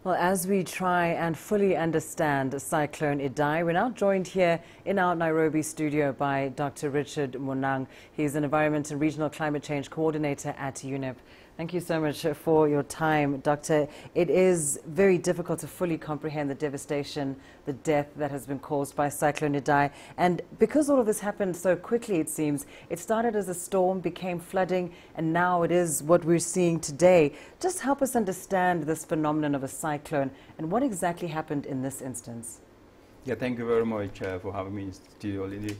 Well, as we try and fully understand Cyclone Idai, we're now joined here in our Nairobi studio by Dr. Richard Munang. He's an Environment and Regional Climate Change Coordinator at UNEP. Thank you so much for your time, Doctor. It is very difficult to fully comprehend the devastation, the death that has been caused by Cyclone Idai. And because all of this happened so quickly, it seems, it started as a storm, became flooding, and now it is what we're seeing today. Just help us understand this phenomenon of a cyclone and what exactly happened in this instance. Yeah, thank you very much for having me in studio, Lily.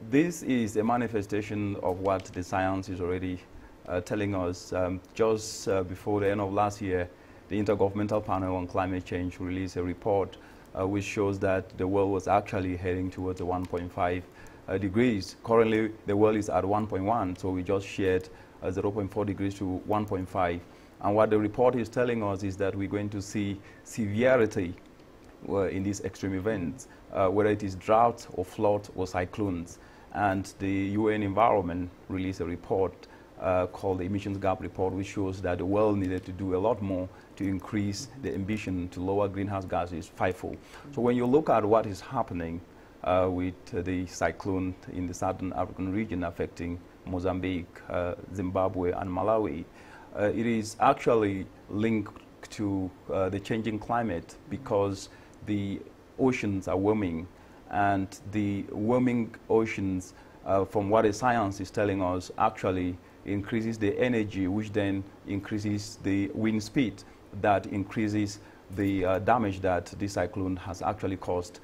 This is a manifestation of what the science is already telling us. Just before the end of last year, the Intergovernmental Panel on Climate Change released a report which shows that the world was actually heading towards the 1.5 degrees. Currently, the world is at 1.1, so we just shared 0.4 degrees to 1.5. And what the report is telling us is that we're going to see severity in these extreme events, whether it is drought or flood or cyclones. And the UN Environment released a report called the Emissions Gap Report, which shows that the world needed to do a lot more to increase the ambition to lower greenhouse gases fivefold. So when you look at what is happening with the cyclone in the southern African region affecting Mozambique, Zimbabwe, and Malawi, it is actually linked to the changing climate because the oceans are warming, and the warming oceans, from what the science is telling us, actually increases the energy, which then increases the wind speed, that increases the damage that this cyclone has actually caused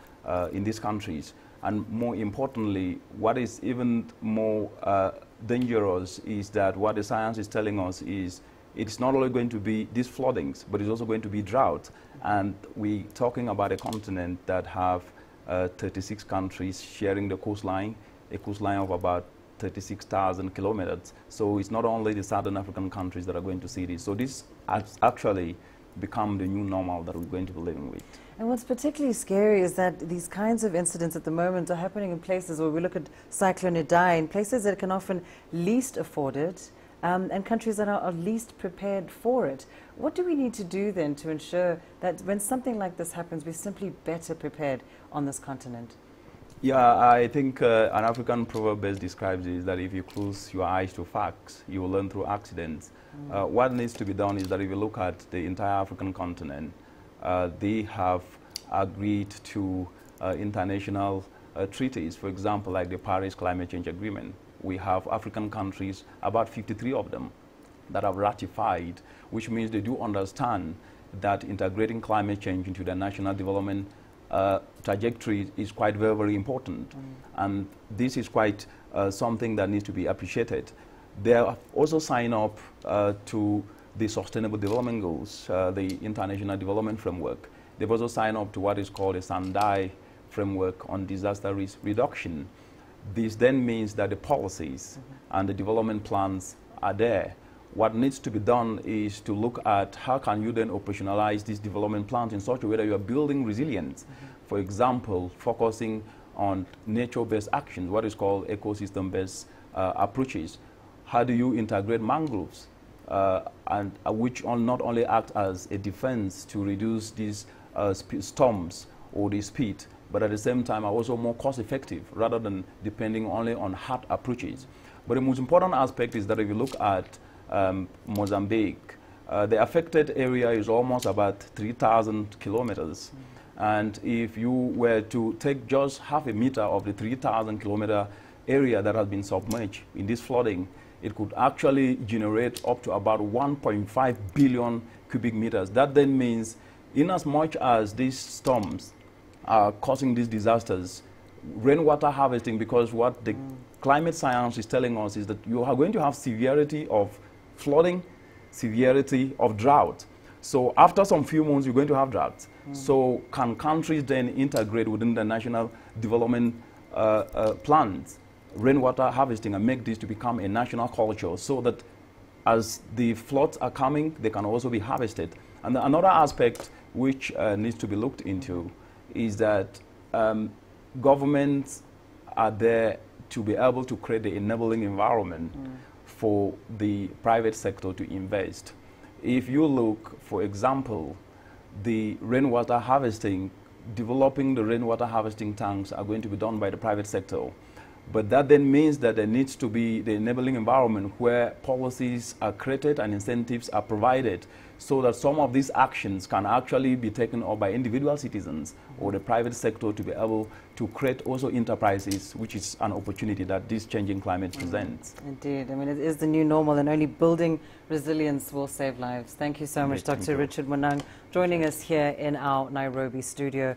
in these countries. And more importantly, what is even more dangerous is that what the science is telling us is it's not only going to be these floodings, but it's also going to be drought. And we're talking about a continent that have 36 countries sharing the coastline, a coastline of about 36,000 kilometers. So it's not only the southern African countries that are going to see this. So this has actually become the new normal that we're going to be living with. And what's particularly scary is that these kinds of incidents at the moment are happening in places where we look at Cyclone Idai, in places that can often least afford it, and countries that are least prepared for it. What do we need to do then to ensure that when something like this happens, we're simply better prepared on this continent? Yeah, I think an African proverb best describes it, that if you close your eyes to facts, you will learn through accidents. What needs to be done is that if you look at the entire African continent, they have agreed to international treaties, for example, like the Paris Climate Change Agreement. We have African countries, about 53 of them, that have ratified, which means they do understand that integrating climate change into their national development trajectory is quite very, very important. And this is quite something that needs to be appreciated. They have also signed up to the Sustainable Development Goals, the International Development Framework. They've also signed up to what is called a Sendai Framework on Disaster Risk Reduction. This then means that the policies and the development plans are there. What needs to be done is to look at how can you then operationalize these development plans in such a way that you are building resilience. For example, focusing on nature-based actions, what is called ecosystem-based approaches. How do you integrate mangroves, and which not only act as a defense to reduce these storms or the speed, but at the same time are also more cost-effective rather than depending only on hard approaches. But the most important aspect is that if you look at Mozambique, the affected area is almost about 3,000 kilometers. And if you were to take just half a meter of the 3,000 kilometer area that has been submerged in this flooding, it could actually generate up to about 1.5 billion cubic meters. That then means, in as much as these storms are causing these disasters, rainwater harvesting, because what the climate science is telling us is that you are going to have severity of flooding, severity of drought. So after some few months, you're going to have drought. So can countries then integrate within the national development plans rainwater harvesting and make this to become a national culture, so that as the floods are coming, they can also be harvested? And another aspect which needs to be looked into is that governments are there to be able to create the enabling environment for the private sector to invest. If you look, for example, the rainwater harvesting, developing the rainwater harvesting tanks are going to be done by the private sector. But that then means that there needs to be the enabling environment where policies are created and incentives are provided so that some of these actions can actually be taken up by individual citizens or the private sector to be able to create also enterprises, which is an opportunity that this changing climate presents. Indeed. I mean, it is the new normal, and only building resilience will save lives. Thank you so much, Dr. Richard Munang, joining us here in our Nairobi studio.